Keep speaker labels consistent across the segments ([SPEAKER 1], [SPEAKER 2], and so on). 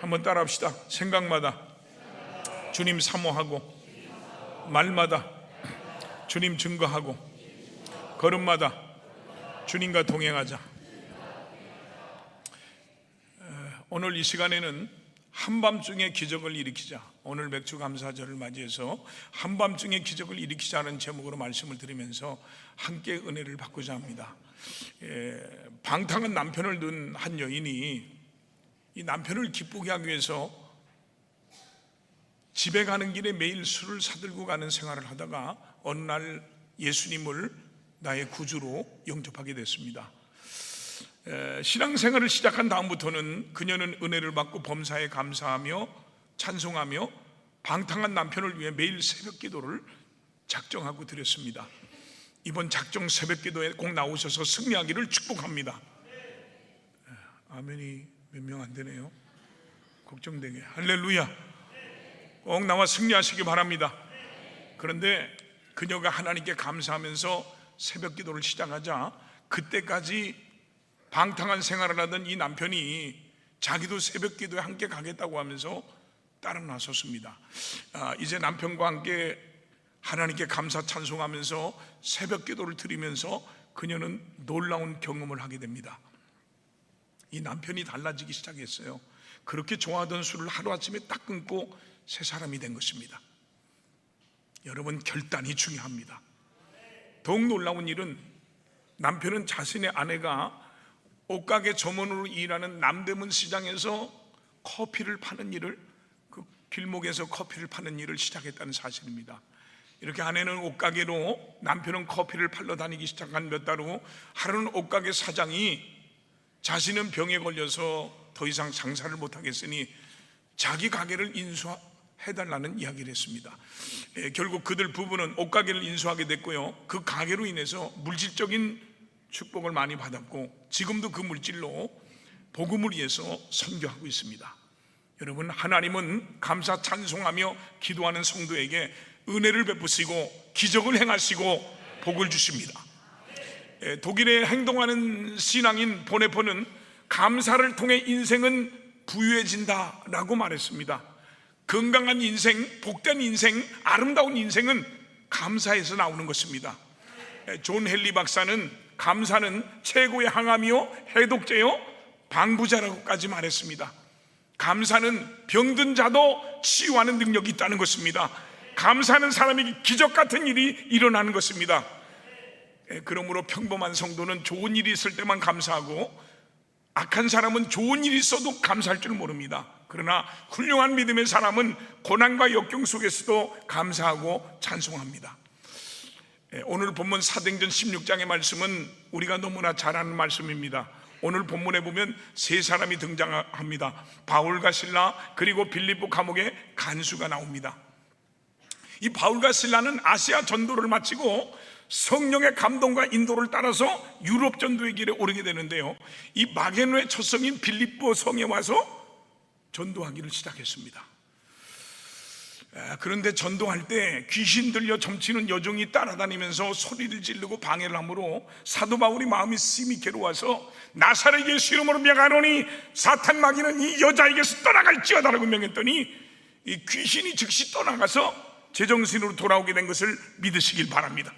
[SPEAKER 1] 한번 따라합시다. 생각마다 주님 사모하고, 말마다 주님 증거하고, 걸음마다 주님과 동행하자. 오늘 이 시간에는 한밤중에 기적을 일으키자, 오늘 맥주감사절을 맞이해서 한밤중에 기적을 일으키자는 제목으로 말씀을 드리면서 함께 은혜를 받고자 합니다. 방탕한 남편을 둔 한 여인이 이 남편을 기쁘게 하기 위해서 집에 가는 길에 매일 술을 사들고 가는 생활을 하다가 어느 날 예수님을 나의 구주로 영접하게 됐습니다. 신앙생활을 시작한 다음부터는 그녀는 은혜를 받고 범사에 감사하며 찬송하며 방탕한 남편을 위해 매일 새벽 기도를 작정하고 드렸습니다. 이번 작정 새벽 기도에 꼭 나오셔서 승리하기를 축복합니다. 아멘이 몇 명 안 되네요. 걱정되게. 할렐루야. 꼭 나와 승리하시기 바랍니다. 그런데 그녀가 하나님께 감사하면서 새벽 기도를 시작하자 그때까지 방탕한 생활을 하던 이 남편이 자기도 새벽 기도에 함께 가겠다고 하면서 따라 나섰습니다. 이제 남편과 함께 하나님께 감사 찬송하면서 새벽 기도를 드리면서 그녀는 놀라운 경험을 하게 됩니다. 이 남편이 달라지기 시작했어요. 그렇게 좋아하던 술을 하루아침에 딱 끊고 새 사람이 된 것입니다. 여러분, 결단이 중요합니다. 더욱 놀라운 일은 남편은 자신의 아내가 옷가게 점원으로 일하는 남대문 시장에서 커피를 파는 일을, 그 길목에서 커피를 파는 일을 시작했다는 사실입니다. 이렇게 아내는 옷가게로, 남편은 커피를 팔러 다니기 시작한 몇 달 후 하루는 옷가게 사장이 자신은 병에 걸려서 더 이상 장사를 못하겠으니 자기 가게를 인수해달라는 이야기를 했습니다. 결국 그들 부부는 옷가게를 인수하게 됐고요, 그 가게로 인해서 물질적인 축복을 많이 받았고 지금도 그 물질로 복음을 위해서 선교하고 있습니다. 여러분, 하나님은 감사 찬송하며 기도하는 성도에게 은혜를 베푸시고 기적을 행하시고 복을 주십니다. 독일에 행동하는 신앙인 보네포는 감사를 통해 인생은 부유해진다라고 말했습니다. 건강한 인생, 복된 인생, 아름다운 인생은 감사에서 나오는 것입니다. 존 헨리 박사는 감사는 최고의 항암이요, 해독제요, 방부제라고까지 말했습니다. 감사는 병든 자도 치유하는 능력이 있다는 것입니다. 감사하는 사람에게 기적 같은 일이 일어나는 것입니다. 그러므로 평범한 성도는 좋은 일이 있을 때만 감사하고 악한 사람은 좋은 일이 있어도 감사할 줄 모릅니다. 그러나 훌륭한 믿음의 사람은 고난과 역경 속에서도 감사하고 찬송합니다. 오늘 본문 사도행전 16장의 말씀은 우리가 너무나 잘 아는 말씀입니다. 오늘 본문에 보면 세 사람이 등장합니다. 바울과 실라, 그리고 빌립보 감옥에 간수가 나옵니다. 이 바울과 실라는 아시아 전도를 마치고 성령의 감동과 인도를 따라서 유럽 전도의 길에 오르게 되는데요, 이 마게노의 첫 성인 빌립보 성에 와서 전도하기를 시작했습니다. 그런데 전도할 때 귀신 들려 점치는 여종이 따라다니면서 소리를 지르고 방해를 하므로 사도 바울이 마음이 심히 괴로워서 나사렛 예수 이름으로 명하노니 사탄 마귀는 이 여자에게서 떠나갈지어다라고 명했더니 이 귀신이 즉시 떠나가서 제정신으로 돌아오게 된 것을 믿으시길 바랍니다.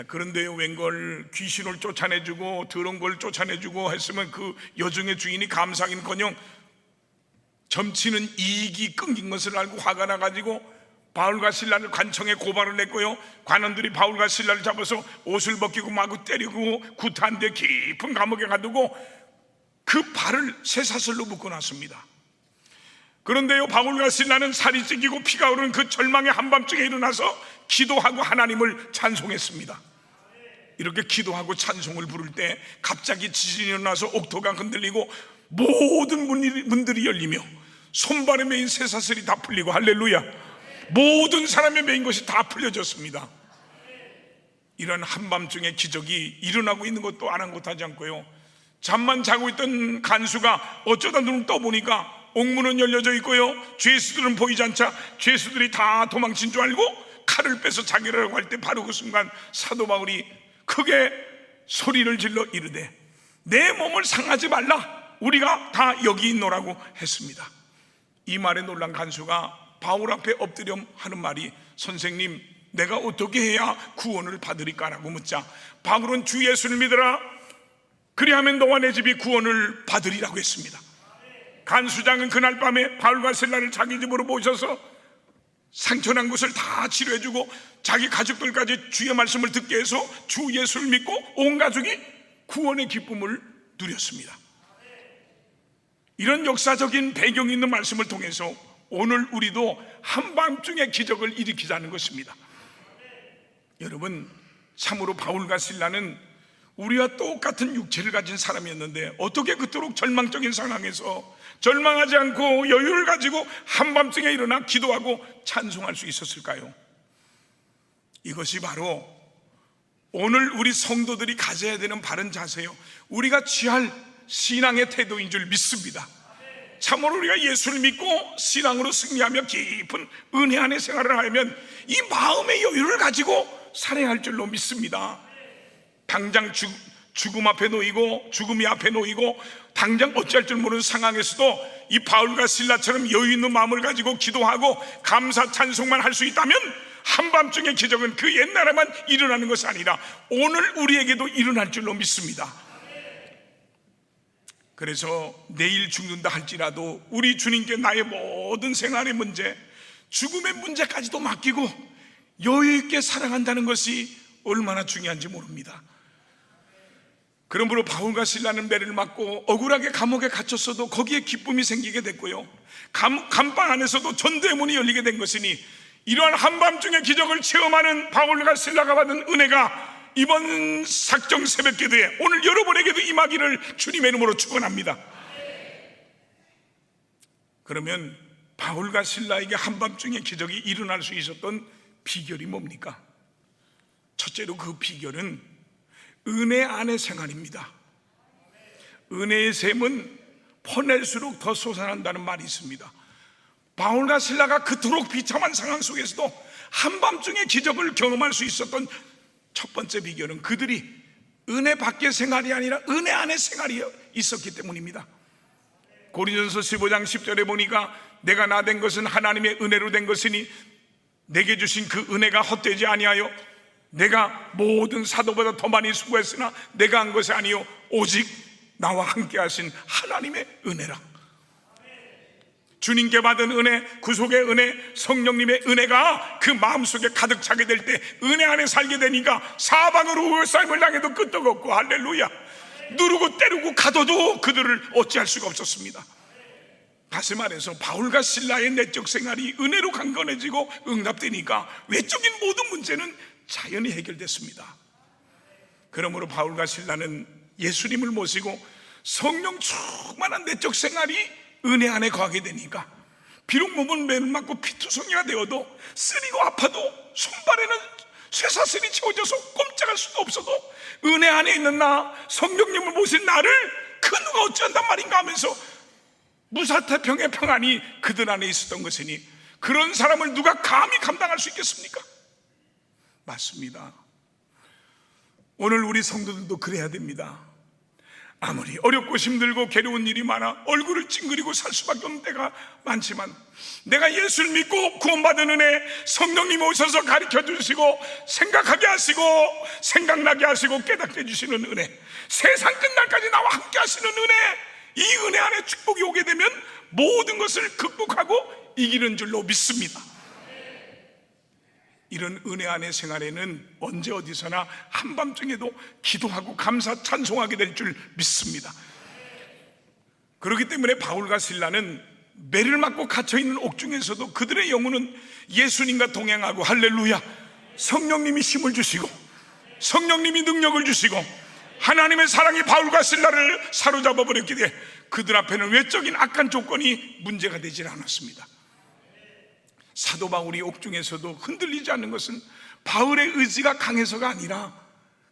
[SPEAKER 1] 그런데요, 웬걸 귀신을 쫓아내주고 더러운 걸 쫓아내주고 했으면 그 여종의 주인이 감사하긴커녕 점치는 이익이 끊긴 것을 알고 화가 나가지고 바울과 실라를 관청에 고발을 했고요, 관원들이 바울과 실라를 잡아서 옷을 벗기고 마구 때리고 구타한 데 깊은 감옥에 가두고 그 발을 쇠사슬로 묶어놨습니다. 그런데요, 바울과 실라는 살이 찢기고 피가 흐르는 그 절망의 한밤중에 일어나서 기도하고 하나님을 찬송했습니다. 이렇게 기도하고 찬송을 부를 때 갑자기 지진이 일어나서 옥토가 흔들리고 모든 문들이 열리며 손발에 매인 쇠사슬이 다 풀리고, 할렐루야, 모든 사람의 매인 것이 다 풀려졌습니다. 이런 한밤중에 기적이 일어나고 있는 것도 아랑곳하지 않고요, 잠만 자고 있던 간수가 어쩌다 눈을 떠보니까 옥문은 열려져 있고요, 죄수들은 보이지 않자 죄수들이 다 도망친 줄 알고 칼을 빼서 자기라고 할 때 바로 그 순간 사도 바울이 크게 소리를 질러 이르되 내 몸을 상하지 말라, 우리가 다 여기 있노라고 했습니다. 이 말에 놀란 간수가 바울 앞에 엎드려 하는 말이, 선생님, 내가 어떻게 해야 구원을 받으리까라고 묻자, 바울은 주 예수를 믿으라, 그리하면 너와 내 집이 구원을 받으리라고 했습니다. 간수장은 그날 밤에 바울과 실라를 자기 집으로 모셔서 상처난 곳을 다 치료해주고 자기 가족들까지 주의 말씀을 듣게 해서 주 예수를 믿고 온 가족이 구원의 기쁨을 누렸습니다. 이런 역사적인 배경이 있는 말씀을 통해서 오늘 우리도 한밤중에 기적을 일으키자는 것입니다. 여러분, 참으로 바울과 실라는 우리와 똑같은 육체를 가진 사람이었는데 어떻게 그토록 절망적인 상황에서 절망하지 않고 여유를 가지고 한밤중에 일어나 기도하고 찬송할 수 있었을까요? 이것이 바로 오늘 우리 성도들이 가져야 되는 바른 자세요, 우리가 취할 신앙의 태도인 줄 믿습니다. 참으로 우리가 예수를 믿고 신앙으로 승리하며 깊은 은혜 안에 생활을 하면 이 마음의 여유를 가지고 살아야 할 줄로 믿습니다. 당장 죽음 앞에 놓이고 죽음이 앞에 놓이고 당장 어찌할 줄 모르는 상황에서도 이 바울과 실라처럼 여유 있는 마음을 가지고 기도하고 감사 찬송만 할 수 있다면 한밤중의 기적은 그 옛날에만 일어나는 것이 아니라 오늘 우리에게도 일어날 줄로 믿습니다. 그래서 내일 죽는다 할지라도 우리 주님께 나의 모든 생활의 문제, 죽음의 문제까지도 맡기고 여유 있게 살아간다는 것이 얼마나 중요한지 모릅니다. 그러므로 바울과 실라는 매를 맞고 억울하게 감옥에 갇혔어도 거기에 기쁨이 생기게 됐고요, 감방 안에서도 전도의 문이 열리게 된 것이니 이러한 한밤중의 기적을 체험하는 바울과 실라가 받은 은혜가 이번 작정 새벽 기도에 오늘 여러분에게도 임하기를 주님의 이름으로 축원합니다. 그러면 바울과 실라에게 한밤중의 기적이 일어날 수 있었던 비결이 뭡니까? 첫째로 그 비결은 은혜 안의 생활입니다. 은혜의 샘은 퍼낼수록 더 솟아난다는 말이 있습니다. 바울과 실라가 그토록 비참한 상황 속에서도 한밤중의 기적을 경험할 수 있었던 첫 번째 비결은 그들이 은혜 밖의 생활이 아니라 은혜 안의 생활이 있었기 때문입니다. 고린도전서 15장 10절에 보니까 내가 나 된 것은 하나님의 은혜로 된 것이니 내게 주신 그 은혜가 헛되지 아니하여 내가 모든 사도보다 더 많이 수고했으나 내가 한 것이 아니요 오직 나와 함께 하신 하나님의 은혜라. 주님께 받은 은혜, 구속의 은혜, 성령님의 은혜가 그 마음속에 가득 차게 될 때 은혜 안에 살게 되니까 사방으로 삶을 당해도 끄떡 없고, 할렐루야, 누르고 때리고 가둬도 그들을 어찌할 수가 없었습니다. 다시 말해서 바울과 실라의 내적 생활이 은혜로 강건해지고 응답되니까 외적인 모든 문제는 자연히 해결됐습니다. 그러므로 바울과 실라는 예수님을 모시고 성령 충만한 내적 생활이 은혜 안에 거하게 되니까 비록 몸은 매를 맞고 피투성이가 되어도 쓰리고 아파도 손발에는 쇠사슬이 채워져서 꼼짝할 수도 없어도 은혜 안에 있는 나, 성령님을 모신 나를 그 누가 어찌한단 말인가 하면서 무사태평의 평안이 그들 안에 있었던 것이니 그런 사람을 누가 감히 감당할 수 있겠습니까? 맞습니다. 오늘 우리 성도들도 그래야 됩니다. 아무리 어렵고 힘들고 괴로운 일이 많아 얼굴을 찡그리고 살 수밖에 없는 때가 많지만 내가 예수를 믿고 구원받은 은혜, 성령님이 오셔서 가르쳐 주시고 생각하게 하시고 생각나게 하시고 깨닫게 해주시는 은혜, 세상 끝날까지 나와 함께 하시는 은혜, 이 은혜 안에 축복이 오게 되면 모든 것을 극복하고 이기는 줄로 믿습니다. 이런 은혜 안의 생활에는 언제 어디서나 한밤중에도 기도하고 감사 찬송하게 될 줄 믿습니다. 그렇기 때문에 바울과 실라는 매를 맞고 갇혀있는 옥중에서도 그들의 영혼은 예수님과 동행하고, 할렐루야, 성령님이 힘을 주시고 성령님이 능력을 주시고 하나님의 사랑이 바울과 실라를 사로잡아 버렸기에 그들 앞에는 외적인 악한 조건이 문제가 되질 않았습니다. 사도 바울이 옥중에서도 흔들리지 않는 것은 바울의 의지가 강해서가 아니라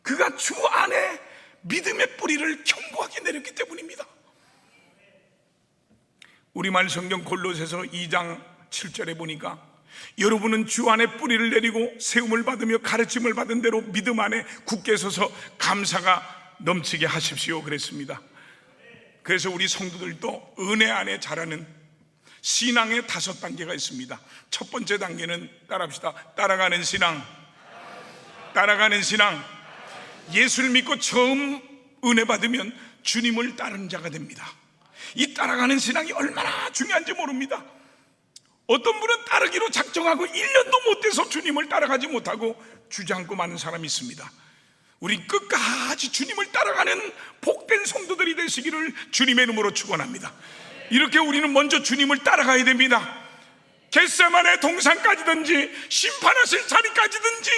[SPEAKER 1] 그가 주 안에 믿음의 뿌리를 견고하게 내렸기 때문입니다. 우리말 성경 골로새서 2장 7절에 보니까 여러분은 주 안에 뿌리를 내리고 세움을 받으며 가르침을 받은 대로 믿음 안에 굳게 서서 감사가 넘치게 하십시오 그랬습니다. 그래서 우리 성도들도 은혜 안에 자라는, 신앙의 5단계가 있습니다. 첫 번째 단계는 따라합시다. 따라가는 신앙. 따라가는 신앙. 예수를 믿고 처음 은혜 받으면 주님을 따르는 자가 됩니다. 이 따라가는 신앙이 얼마나 중요한지 모릅니다. 어떤 분은 따르기로 작정하고 1년도 못 돼서 주님을 따라가지 못하고 주저앉고 마는 사람이 있습니다. 우리 끝까지 주님을 따라가는 복된 성도들이 되시기를 주님의 이름으로 축원합니다. 이렇게 우리는 먼저 주님을 따라가야 됩니다. 겟세마네 동산까지든지 심판하실 자리까지든지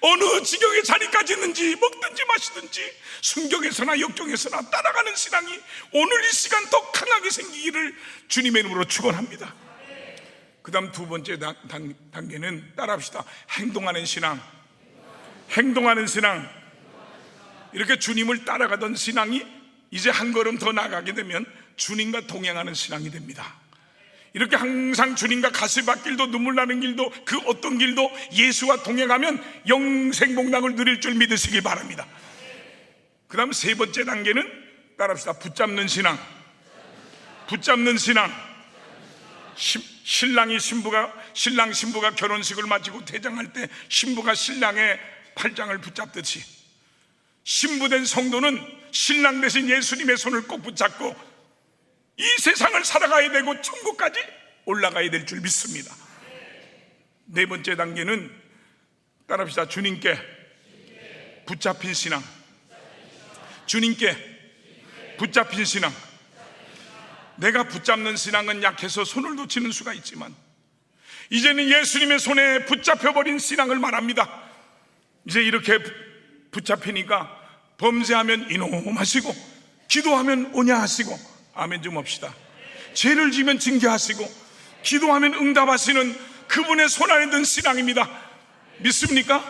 [SPEAKER 1] 어느 지경의 자리까지든지 먹든지 마시든지 순경에서나 역경에서나 따라가는 신앙이 오늘 이 시간 더 강하게 생기기를 주님의 이름으로 축원합니다. 그 다음 두 번째 단계는 따라합시다. 행동하는 신앙. 행동하는 신앙. 이렇게 주님을 따라가던 신앙이 이제 한 걸음 더 나아가게 되면 주님과 동행하는 신앙이 됩니다. 이렇게 항상 주님과 가시밭길도 눈물 나는 길도 그 어떤 길도 예수와 동행하면 영생복락을 누릴 줄 믿으시기 바랍니다. 그 다음 세 번째 단계는 따라합시다. 붙잡는 신앙. 붙잡는 신앙. 신랑 신부가 결혼식을 마치고 퇴장할 때 신부가 신랑의 팔짱을 붙잡듯이 신부된 성도는 신랑 대신 예수님의 손을 꼭 붙잡고 이 세상을 살아가야 되고 천국까지 올라가야 될 줄 믿습니다. 네 번째 단계는 따라합시다. 주님께 붙잡힌 신앙. 주님께 붙잡힌 신앙. 내가 붙잡는 신앙은 약해서 손을 놓치는 수가 있지만 이제는 예수님의 손에 붙잡혀버린 신앙을 말합니다. 이제 이렇게 붙잡히니까 범죄하면 이놈하시고 기도하면 오냐하시고 아멘 좀 합시다. 죄를 지면 징계하시고 기도하면 응답하시는 그분의 손 안에 든 신앙입니다. 믿습니까?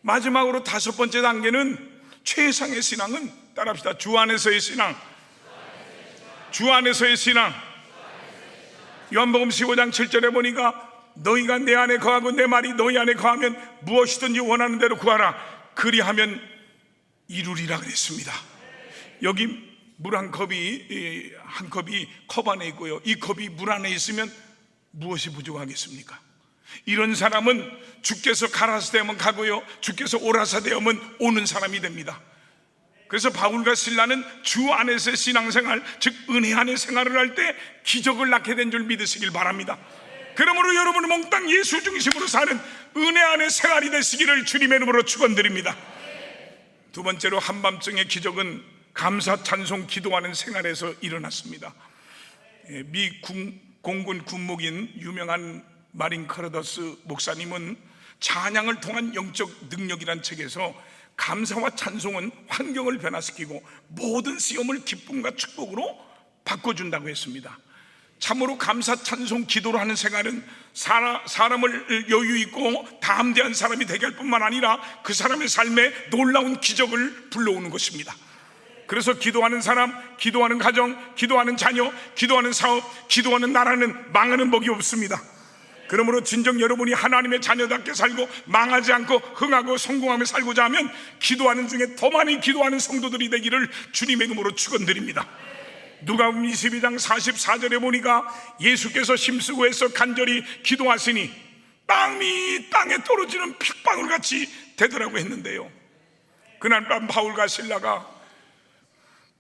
[SPEAKER 1] 마지막으로 다섯 번째 단계는 최상의 신앙은 따라합시다. 주 안에서의 신앙. 주 안에서의 신앙. 요한복음 15장 7절에 보니까 너희가 내 안에 거하고 내 말이 너희 안에 거하면 무엇이든지 원하는 대로 구하라 그리하면 이루리라 그랬습니다. 여기 물 한 컵이 컵 안에 있고요, 이 컵이 물 안에 있으면 무엇이 부족하겠습니까? 이런 사람은 주께서 가라사 되면 가고요, 주께서 오라사 되면 오는 사람이 됩니다. 그래서 바울과 실라는 주 안에서의 신앙생활, 즉 은혜 안의 생활을 할 때 기적을 낳게 된 줄 믿으시길 바랍니다. 그러므로 여러분은 몽땅 예수 중심으로 사는 은혜 안의 생활이 되시기를 주님의 이름으로 축원드립니다. 두 번째로 한밤중의 기적은 감사 찬송 기도하는 생활에서 일어났습니다. 미 공군 군목인 유명한 마린 카르더스 목사님은 찬양을 통한 영적 능력이란 책에서 감사와 찬송은 환경을 변화시키고 모든 시험을 기쁨과 축복으로 바꿔준다고 했습니다. 참으로 감사 찬송 기도를 하는 생활은 사람을 여유 있고 담대한 사람이 되게 할 뿐만 아니라 그 사람의 삶에 놀라운 기적을 불러오는 것입니다. 그래서 기도하는 사람, 기도하는 가정, 기도하는 자녀, 기도하는 사업, 기도하는 나라는 망하는 법이 없습니다. 그러므로 진정 여러분이 하나님의 자녀답게 살고 망하지 않고 흥하고 성공하며 살고자 하면 기도하는 중에 더 많이 기도하는 성도들이 되기를 주님의 이름으로 축원드립니다. 누가복음 22장 44절에 보니까 예수께서 힘쓰고 애써 간절히 기도하시니 땅이 땅에 떨어지는 핏방울같이 되더라고 했는데요, 그날 밤 바울과 실라가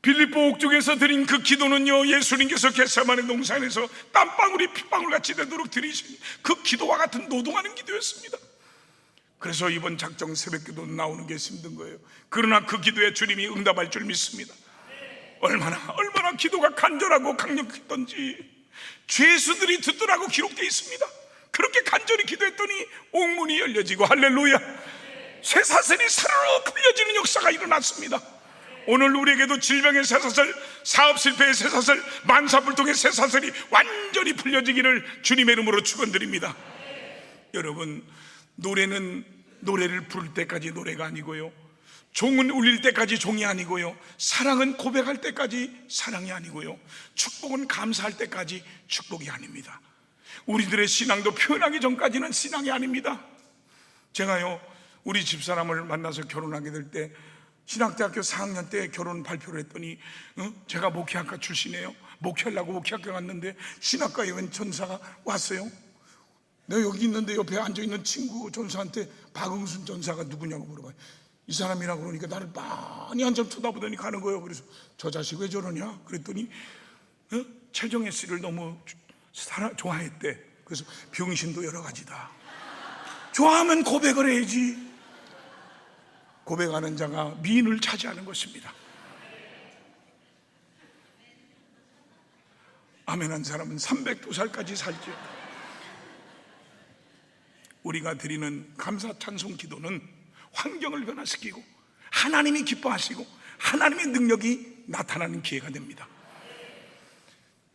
[SPEAKER 1] 빌립보 옥중에서 드린 그 기도는요, 예수님께서 겟세마네 동산에서 땀방울이 핏방울같이 되도록 드리신 그 기도와 같은 노동하는 기도였습니다. 그래서 이번 작정 새벽기도 나오는 게 힘든 거예요. 그러나 그 기도에 주님이 응답할 줄 믿습니다. 얼마나 기도가 간절하고 강력했던지 죄수들이 듣더라고 기록되어 있습니다. 그렇게 간절히 기도했더니 옥문이 열려지고 할렐루야, 쇠사슬이 사르르 풀려지는 역사가 일어났습니다. 오늘 우리에게도 질병의 쇠사슬, 사업 실패의 쇠사슬, 만사불통의 쇠사슬이 완전히 풀려지기를 주님의 이름으로 축원드립니다. 여러분, 노래는 노래를 부를 때까지 노래가 아니고요, 종은 울릴 때까지 종이 아니고요, 사랑은 고백할 때까지 사랑이 아니고요, 축복은 감사할 때까지 축복이 아닙니다. 우리들의 신앙도 표현하기 전까지는 신앙이 아닙니다. 제가요, 우리 집사람을 만나서 결혼하게 될 때 신학대학교 4학년 때 결혼 발표를 했더니 제가 목회학과 출신이에요. 목회하려고 목회학교 갔는데 신학과에 웬 전사가 왔어요. 내가 여기 있는데 옆에 앉아있는 친구 전사한테 박응순 전사가 누구냐고 물어봐요. 이 사람이라고 그러니까 나를 많이 한참 쳐다보더니 가는 거예요. 그래서 저 자식 왜 저러냐 그랬더니 최정혜 씨를 너무 좋아했대. 그래서 병신도 여러 가지다. 좋아하면 고백을 해야지. 고백하는 자가 미인을 차지하는 것입니다. 아멘한 사람은 302살까지 살지. 우리가 드리는 감사 찬송 기도는 환경을 변화시키고 하나님이 기뻐하시고 하나님의 능력이 나타나는 기회가 됩니다.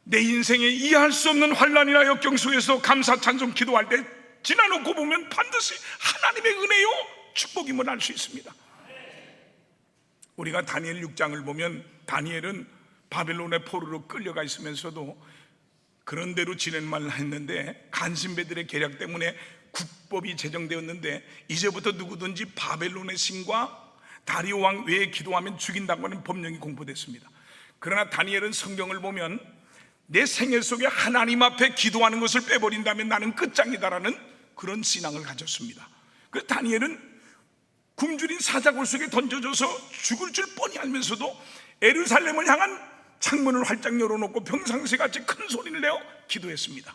[SPEAKER 1] 내 인생에 이해할 수 없는 환난이나 역경 속에서 감사 찬송 기도할 때 지나놓고 보면 반드시 하나님의 은혜요 축복임을 알 수 있습니다. 우리가 다니엘 6장을 보면 다니엘은 바벨론의 포로로 끌려가 있으면서도 그런 대로 지낸말을 했는데 간신배들의 계략 때문에 국법이 제정되었는데 이제부터 누구든지 바벨론의 신과 다리오 왕 외에 기도하면 죽인다고 하는 법령이 공포됐습니다. 그러나 다니엘은 성경을 보면 내 생애 속에 하나님 앞에 기도하는 것을 빼버린다면 나는 끝장이다라는 그런 신앙을 가졌습니다. 그래서 다니엘은 굶주린 사자굴 속에 던져져서 죽을 줄 뻔히 알면서도 예루살렘을 향한 창문을 활짝 열어놓고 평상시같이 큰 소리를 내어 기도했습니다.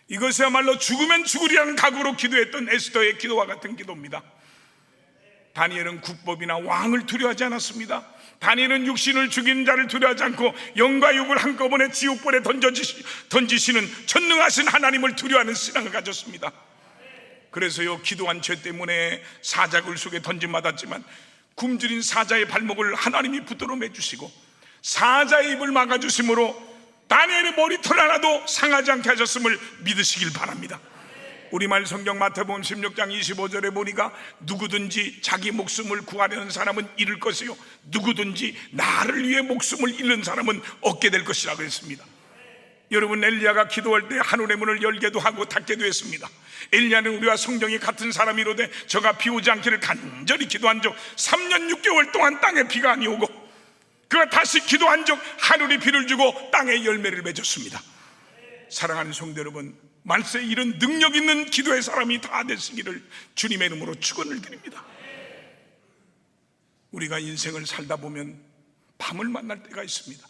[SPEAKER 1] 이것이야말로 죽으면 죽으리라는 각오로 기도했던 에스더의 기도와 같은 기도입니다. 다니엘은 국법이나 왕을 두려워하지 않았습니다. 다니엘은 육신을 죽이는 자를 두려워하지 않고 영과 육을 한꺼번에 지옥불에 던지시는 전능하신 하나님을 두려워하는 신앙을 가졌습니다. 그래서요, 기도한 죄 때문에 사자굴 속에 던짐받았지만 굶주린 사자의 발목을 하나님이 붙들어 매주시고 사자의 입을 막아주심으로 다니엘의 머리털 하나도 상하지 않게 하셨음을 믿으시길 바랍니다. 우리말 성경 마태복음 16장 25절에 보니까 누구든지 자기 목숨을 구하려는 사람은 잃을 것이요 누구든지 나를 위해 목숨을 잃는 사람은 얻게 될 것이라고 했습니다. 여러분, 엘리야가 기도할 때 하늘의 문을 열게도 하고 닫게도 했습니다. 엘리야는 우리와 성경이 같은 사람이로되 저가 비 오지 않기를 간절히 기도한 적 3년 6개월 동안 땅에 비가 안 오고 그가 다시 기도한 적 하늘이 비를 주고 땅에 열매를 맺었습니다. 사랑하는 성도 여러분, 말세 이런 능력 있는 기도의 사람이 다 되시기를 주님의 이름으로 축원을 드립니다. 우리가 인생을 살다 보면 밤을 만날 때가 있습니다.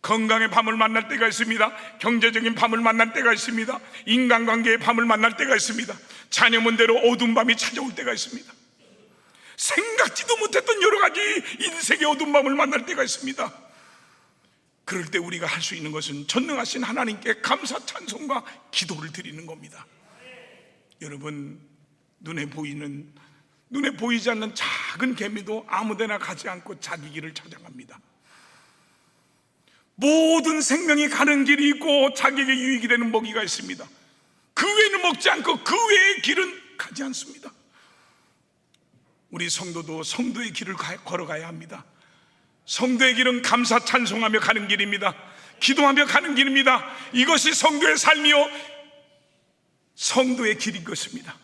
[SPEAKER 1] 건강의 밤을 만날 때가 있습니다. 경제적인 밤을 만날 때가 있습니다. 인간관계의 밤을 만날 때가 있습니다. 자녀 문제로 어두운 밤이 찾아올 때가 있습니다. 생각지도 못했던 여러 가지 인생의 어두운 밤을 만날 때가 있습니다. 그럴 때 우리가 할 수 있는 것은 전능하신 하나님께 감사 찬송과 기도를 드리는 겁니다. 여러분, 눈에 보이지 않는 작은 개미도 아무데나 가지 않고 자기 길을 찾아갑니다. 모든 생명이 가는 길이 있고 자기에게 유익이 되는 먹이가 있습니다. 그 외에는 먹지 않고 그 외의 길은 가지 않습니다. 우리 성도도 성도의 길을 걸어가야 합니다. 성도의 길은 감사 찬송하며 가는 길입니다. 기도하며 가는 길입니다. 이것이 성도의 삶이요 성도의 길인 것입니다.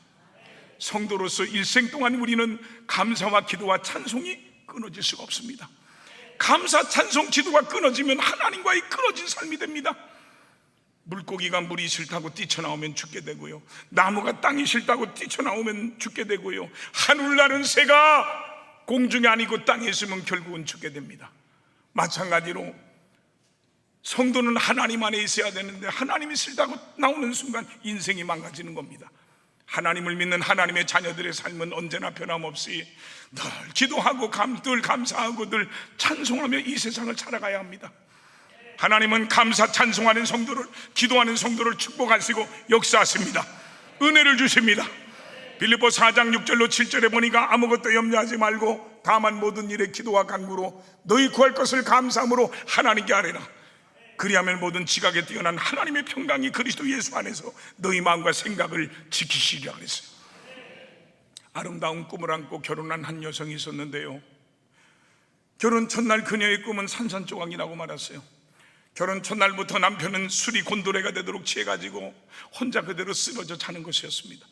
[SPEAKER 1] 성도로서 일생 동안 우리는 감사와 기도와 찬송이 끊어질 수가 없습니다. 감사 찬송 기도가 끊어지면 하나님과의 끊어진 삶이 됩니다. 물고기가 물이 싫다고 뛰쳐나오면 죽게 되고요, 나무가 땅이 싫다고 뛰쳐나오면 죽게 되고요, 하늘 나는 새가 공중에 아니고 땅에 있으면 결국은 죽게 됩니다. 마찬가지로 성도는 하나님 안에 있어야 되는데 하나님이 싫다고 나오는 순간 인생이 망가지는 겁니다. 하나님을 믿는 하나님의 자녀들의 삶은 언제나 변함없이 늘 기도하고 늘 감사하고 늘 찬송하며 이 세상을 살아가야 합니다. 하나님은 감사 찬송하는 성도를, 기도하는 성도를 축복하시고 역사하십니다. 은혜를 주십니다. 빌립보 4장 6절로 7절에 보니까 아무것도 염려하지 말고 다만 모든 일에 기도와 간구로 너희 구할 것을 감사함으로 하나님께 아뢰라. 그리하면 모든 지각에 뛰어난 하나님의 평강이 그리스도 예수 안에서 너희 마음과 생각을 지키시리라 그랬어요. 아름다운 꿈을 안고 결혼한 한 여성이 있었는데요, 결혼 첫날 그녀의 꿈은 산산조각이라고 말했어요. 결혼 첫날부터 남편은 술이 곤도레가 되도록 취해가지고 혼자 그대로 쓰러져 자는 것이었습니다.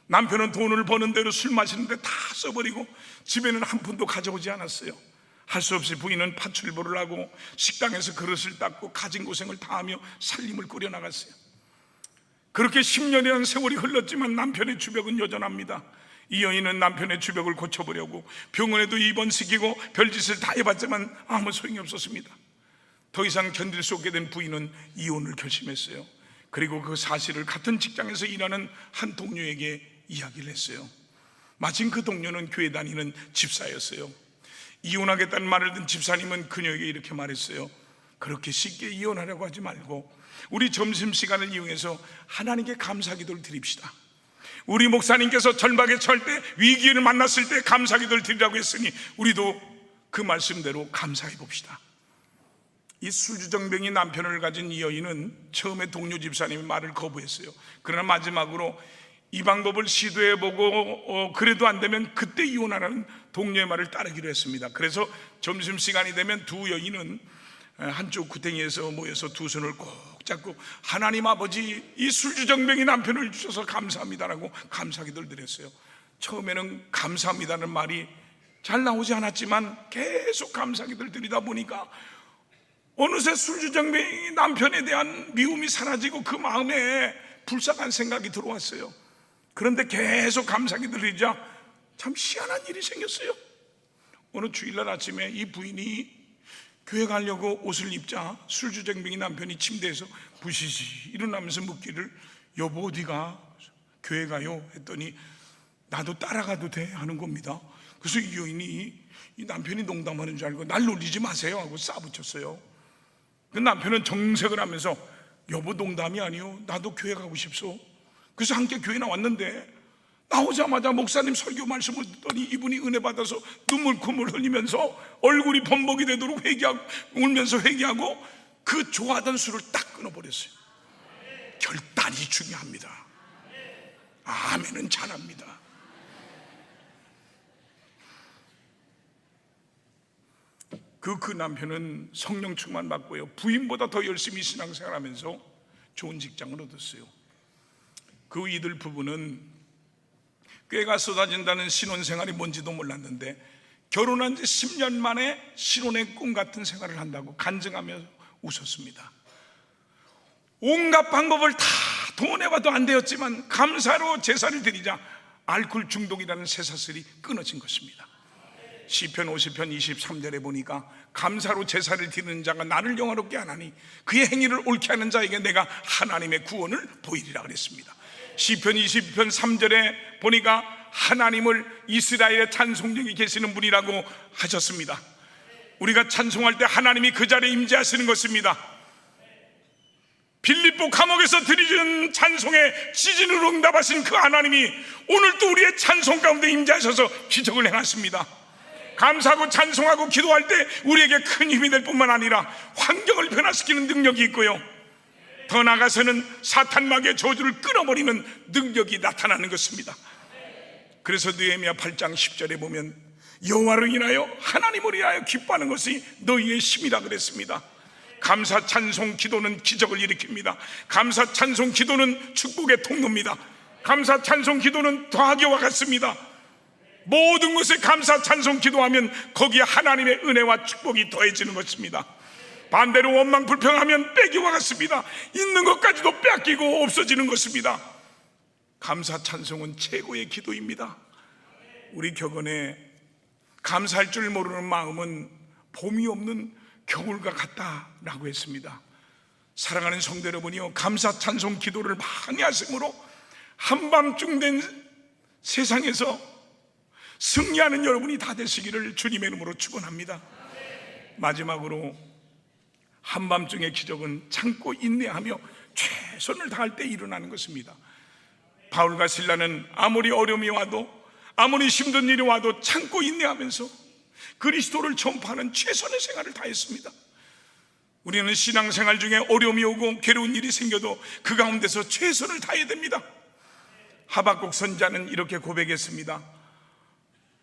[SPEAKER 1] 남편은 돈을 버는 대로 술 마시는데 다 써버리고 집에는 한 푼도 가져오지 않았어요. 할 수 없이 부인은 파출보를 하고 식당에서 그릇을 닦고 가진 고생을 다하며 살림을 꾸려나갔어요. 그렇게 10년이라는 세월이 흘렀지만 남편의 주벽은 여전합니다. 이 여인은 남편의 주벽을 고쳐보려고 병원에도 입원시키고 별짓을 다 해봤지만 아무 소용이 없었습니다. 더 이상 견딜 수 없게 된 부인은 이혼을 결심했어요. 그리고 그 사실을 같은 직장에서 일하는 한 동료에게 이야기를 했어요. 마침 그 동료는 교회 다니는 집사였어요. 이혼하겠다는 말을 듣는 집사님은 그녀에게 이렇게 말했어요. 그렇게 쉽게 이혼하려고 하지 말고 우리 점심시간을 이용해서 하나님께 감사기도를 드립시다. 우리 목사님께서 절박에 처할 때, 위기를 만났을 때 감사기도를 드리라고 했으니 우리도 그 말씀대로 감사해 봅시다. 이 술주정뱅이 남편을 가진 이 여인은 처음에 동료 집사님의 말을 거부했어요. 그러나 마지막으로 이 방법을 시도해보고 그래도 안 되면 그때 이혼하라는 동료의 말을 따르기로 했습니다. 그래서 점심시간이 되면 두 여인은 한쪽 구덩이에서 모여서 두 손을 꼭 잡고 하나님 아버지, 이 술주정뱅이 남편을 주셔서 감사합니다라고 감사기도를 드렸어요. 처음에는 감사합니다는 말이 잘 나오지 않았지만 계속 감사기도를 드리다 보니까 어느새 술주정뱅이 남편에 대한 미움이 사라지고 그 마음에 불쌍한 생각이 들어왔어요. 그런데 계속 감사기도를 드리자 참 희한한 일이 생겼어요. 어느 주일날 아침에 이 부인이 교회 가려고 옷을 입자 술주정뱅이 남편이 침대에서 부시시 일어나면서 묻기를 여보 어디가? 교회 가요? 했더니 나도 따라가도 돼? 하는 겁니다. 그래서 이 여인이 이 남편이 농담하는 줄 알고 날 놀리지 마세요 하고 싸붙였어요. 그 남편은 정색을 하면서 여보 농담이 아니요, 나도 교회 가고 싶소. 그래서 함께 교회 나왔는데 나오자마자 목사님 설교 말씀을 듣더니 이분이 은혜 받아서 눈물 콧물 흘리면서 얼굴이 범벅이 되도록 울면서 회개하고 그 좋아하던 술을 딱 끊어버렸어요. 결단이 중요합니다. 아멘은 잘합니다. 그 남편은 성령 충만 받고요, 부인보다 더 열심히 신앙생활하면서 좋은 직장을 얻었어요. 그 이들 부부는 꾀가 쏟아진다는 신혼생활이 뭔지도 몰랐는데 결혼한 지 10년 만에 신혼의 꿈 같은 생활을 한다고 간증하며 웃었습니다. 온갖 방법을 다 동원해봐도 안 되었지만 감사로 제사를 드리자 알코올 중독이라는 쇠사슬이 끊어진 것입니다. 시편 50편 23절에 보니까 감사로 제사를 드리는 자가 나를 영화롭게 하나니 그의 행위를 옳게 하는 자에게 내가 하나님의 구원을 보이리라 그랬습니다. 시편 20편 3절에 보니까 하나님을 이스라엘의 찬송력이 계시는 분이라고 하셨습니다. 우리가 찬송할 때 하나님이 그 자리에 임재하시는 것입니다. 빌립보 감옥에서 드리는 찬송에 지진으로 응답하신 그 하나님이 오늘도 우리의 찬송 가운데 임재하셔서 기적을 행하십니다. 감사하고 찬송하고 기도할 때 우리에게 큰 힘이 될 뿐만 아니라 환경을 변화시키는 능력이 있고요, 더 나아가서는 사탄마귀의 저주를 끊어버리는 능력이 나타나는 것입니다. 그래서 느헤미야 8장 10절에 보면 여호와를 인하여 하나님을 인하여 기뻐하는 것이 너희의 힘이라 그랬습니다. 감사 찬송 기도는 기적을 일으킵니다. 감사 찬송 기도는 축복의 통로입니다. 감사 찬송 기도는 더하기와 같습니다. 모든 것에 감사 찬송 기도하면 거기에 하나님의 은혜와 축복이 더해지는 것입니다. 반대로 원망 불평하면 빼기와 같습니다. 있는 것까지도 뺏기고 없어지는 것입니다. 감사 찬송은 최고의 기도입니다. 우리 격언에 감사할 줄 모르는 마음은 봄이 없는 겨울과 같다라고 했습니다. 사랑하는 성도 여러분이요, 감사 찬송 기도를 많이 하심으로 한밤중 된 세상에서 승리하는 여러분이 다 되시기를 주님의 이름으로 축원합니다. 마지막으로 한밤중의 기적은 참고 인내하며 최선을 다할 때 일어나는 것입니다. 바울과 실라는 아무리 어려움이 와도 아무리 힘든 일이 와도 참고 인내하면서 그리스도를 전파하는 최선의 생활을 다했습니다. 우리는 신앙생활 중에 어려움이 오고 괴로운 일이 생겨도 그 가운데서 최선을 다해야 됩니다. 하박국 선지자는 이렇게 고백했습니다.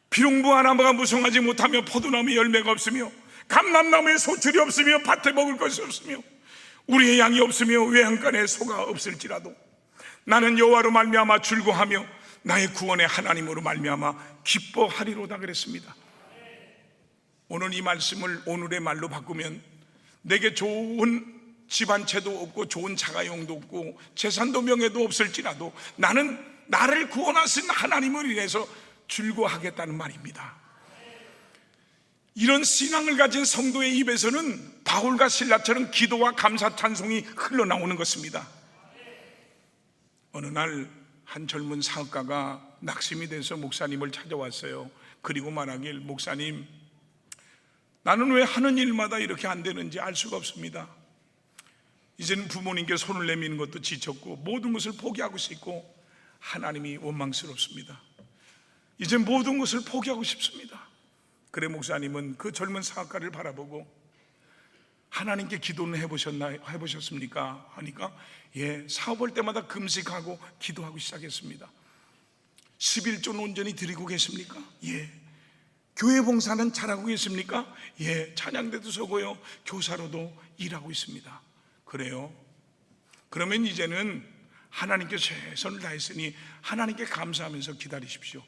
[SPEAKER 1] 비룡부 하나가 무성하지 못하며 포도나무에 열매가 없으며 감람나무에 소출이 없으며 밭에 먹을 것이 없으며 우리의 양이 없으며 외양간에 소가 없을지라도 나는 여호와로 말미암아 즐거하며 나의 구원의 하나님으로 말미암아 기뻐하리로다 그랬습니다. 오늘 이 말씀을 오늘의 말로 바꾸면 내게 좋은 집 한 채도 없고 좋은 자가용도 없고 재산도 명예도 없을지라도 나는 나를 구원하신 하나님을 인해서 즐거워하겠다는 말입니다. 이런 신앙을 가진 성도의 입에서는 바울과 실라처럼 기도와 감사 찬송이 흘러나오는 것입니다. 어느 날 한 젊은 사업가가 낙심이 돼서 목사님을 찾아왔어요. 그리고 말하길, 목사님, 나는 왜 하는 일마다 이렇게 안 되는지 알 수가 없습니다. 이제는 부모님께 손을 내미는 것도 지쳤고 모든 것을 포기하고 싶고 하나님이 원망스럽습니다. 이제 모든 것을 포기하고 싶습니다. 그래, 목사님은 그 젊은 사업가를 바라보고 하나님께 기도는 해보셨습니까? 하니까 예, 사업할 때마다 금식하고 기도하고 시작했습니다. 11조 온전히 드리고 계십니까? 예. 교회 봉사는 잘하고 계십니까? 예. 찬양대도 서고요, 교사로도 일하고 있습니다. 그래요? 그러면 이제는 하나님께 최선을 다했으니 하나님께 감사하면서 기다리십시오.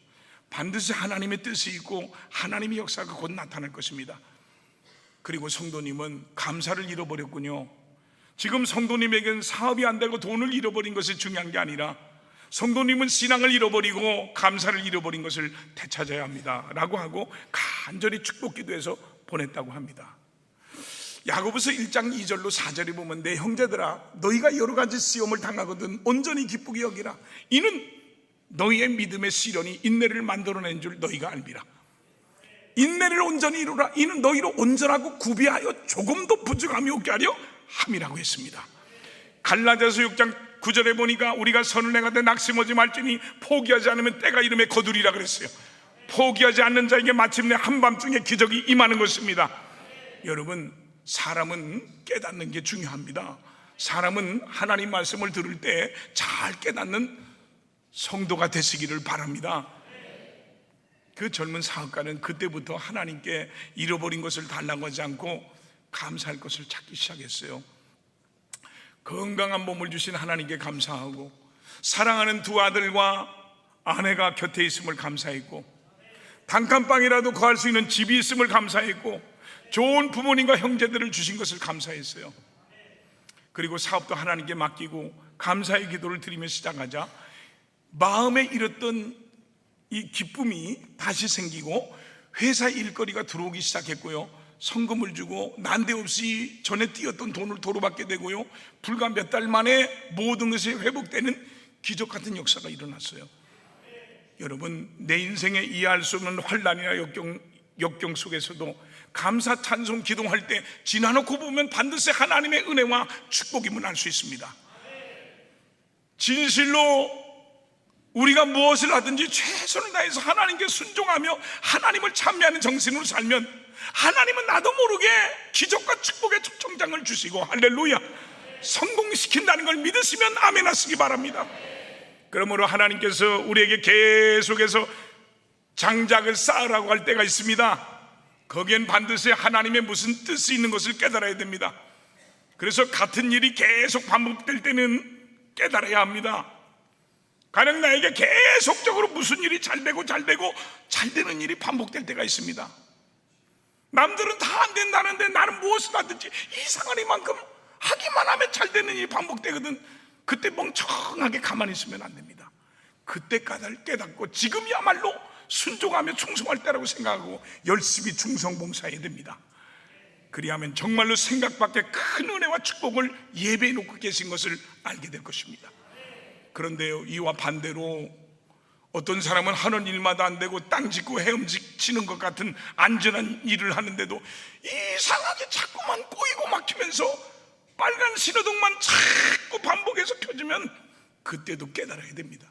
[SPEAKER 1] 반드시 하나님의 뜻이 있고 하나님의 역사가 곧 나타날 것입니다. 그리고 성도님은 감사를 잃어버렸군요. 지금 성도님에게는 사업이 안 되고 돈을 잃어버린 것이 중요한 게 아니라 성도님은 신앙을 잃어버리고 감사를 잃어버린 것을 되찾아야 합니다 라고 하고 간절히 축복기도해서 보냈다고 합니다. 야고보서 1장 2절로 4절에 보면, 내 형제들아, 너희가 여러 가지 시험을 당하거든 온전히 기쁘게 여기라. 이는 너희의 믿음의 시련이 인내를 만들어낸 줄 너희가 알미라. 인내를 온전히 이루라. 이는 너희로 온전하고 구비하여 조금도 부족함이 없게 하려 함이라고 했습니다. 갈라디아서 6장 9절에 보니까 우리가 선을 행하되 낙심하지 말지니 포기하지 않으면 때가 이름에 거두리라 그랬어요. 포기하지 않는 자에게 마침내 한밤중에 기적이 임하는 것입니다. 여러분, 사람은 깨닫는 게 중요합니다. 사람은 하나님 말씀을 들을 때 잘 깨닫는 성도가 되시기를 바랍니다. 그 젊은 사업가는 그때부터 하나님께 잃어버린 것을 달라고 하지 않고 감사할 것을 찾기 시작했어요. 건강한 몸을 주신 하나님께 감사하고 사랑하는 두 아들과 아내가 곁에 있음을 감사했고 단칸방이라도 거할 수 있는 집이 있음을 감사했고 좋은 부모님과 형제들을 주신 것을 감사했어요. 그리고 사업도 하나님께 맡기고 감사의 기도를 드리며 시작하자 마음에 잃었던 이 기쁨이 다시 생기고 회사 일거리가 들어오기 시작했고요, 성금을 주고 난데없이 전에 띄었던 돈을 도로받게 되고요, 불과 몇 달 만에 모든 것이 회복되는 기적 같은 역사가 일어났어요. 여러분, 내 인생에 이해할 수 없는 환난이나 역경 속에서도 감사 찬송 기도할 때 지나놓고 보면 반드시 하나님의 은혜와 축복임을 알 수 있습니다. 진실로 우리가 무엇을 하든지 최선을 다해서 하나님께 순종하며 하나님을 찬미하는 정신으로 살면 하나님은 나도 모르게 기적과 축복의 초청장을 주시고, 할렐루야, 성공시킨다는 걸 믿으시면 아멘 하시기 바랍니다. 그러므로 하나님께서 우리에게 계속해서 장작을 쌓으라고 할 때가 있습니다. 거기엔 반드시 하나님의 무슨 뜻이 있는 것을 깨달아야 됩니다. 그래서 같은 일이 계속 반복될 때는 깨달아야 합니다. 가령 나에게 계속적으로 무슨 일이 잘 되고 잘 되는 일이 반복될 때가 있습니다. 남들은 다 안 된다는데 나는 무엇을 하든지 이상한 이만큼 하기만 하면 잘 되는 일이 반복되거든. 그때 멍청하게 가만히 있으면 안 됩니다. 그때 깨닫고 지금이야말로 순종하며 충성할 때라고 생각하고 열심히 충성봉사해야 됩니다. 그리하면 정말로 생각 밖에 큰 은혜와 축복을 예배해 놓고 계신 것을 알게 될 것입니다. 그런데요, 이와 반대로 어떤 사람은 하는 일마다 안 되고 땅 짓고 헤엄직 치는 것 같은 안전한 일을 하는데도 이상하게 자꾸만 꼬이고 막히면서 빨간 신호등만 자꾸 반복해서 켜지면 그때도 깨달아야 됩니다.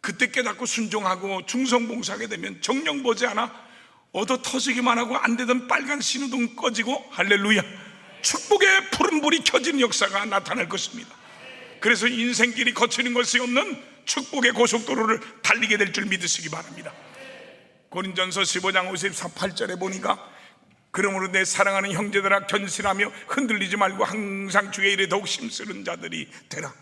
[SPEAKER 1] 그때 깨닫고 순종하고 충성봉사하게 되면 정령 보지 않아 얻어 터지기만 하고 안 되던 빨간 신호등 꺼지고, 할렐루야, 축복의 푸른 불이 켜지는 역사가 나타날 것입니다. 그래서 인생길이 거치는 것이 없는 축복의 고속도로를 달리게 될 줄 믿으시기 바랍니다. 고린전서 15장 58절에 보니까, 그러므로 내 사랑하는 형제들아, 견실하며 흔들리지 말고 항상 주의 일에 더욱 힘쓰는 자들이 되라.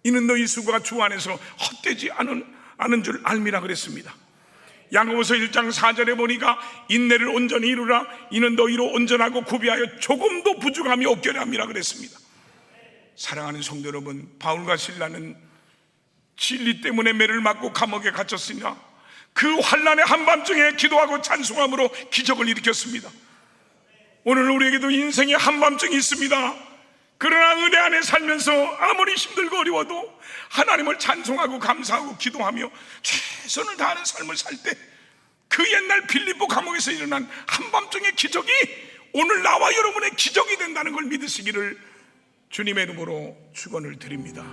[SPEAKER 1] 이는 너희 수고가 주 안에서 헛되지 않은 줄 알미라 그랬습니다. 야고보서 1장 4절에 보니까 인내를 온전히 이루라. 이는 너희로 온전하고 구비하여 조금도 부족함이 없게 함이라 그랬습니다. 사랑하는 성도 여러분, 바울과 실라는 진리 때문에 매를 맞고 감옥에 갇혔으나 그 환난의 한밤중에 기도하고 찬송함으로 기적을 일으켰습니다. 오늘 우리에게도 인생의 한밤중이 있습니다. 그러나 은혜 안에 살면서 아무리 힘들고 어려워도 하나님을 찬송하고 감사하고 기도하며 최선을 다하는 삶을 살 때 그 옛날 빌립보 감옥에서 일어난 한밤중의 기적이 오늘 나와 여러분의 기적이 된다는 걸 믿으시기를 주님의 이름으로 축원을 드립니다.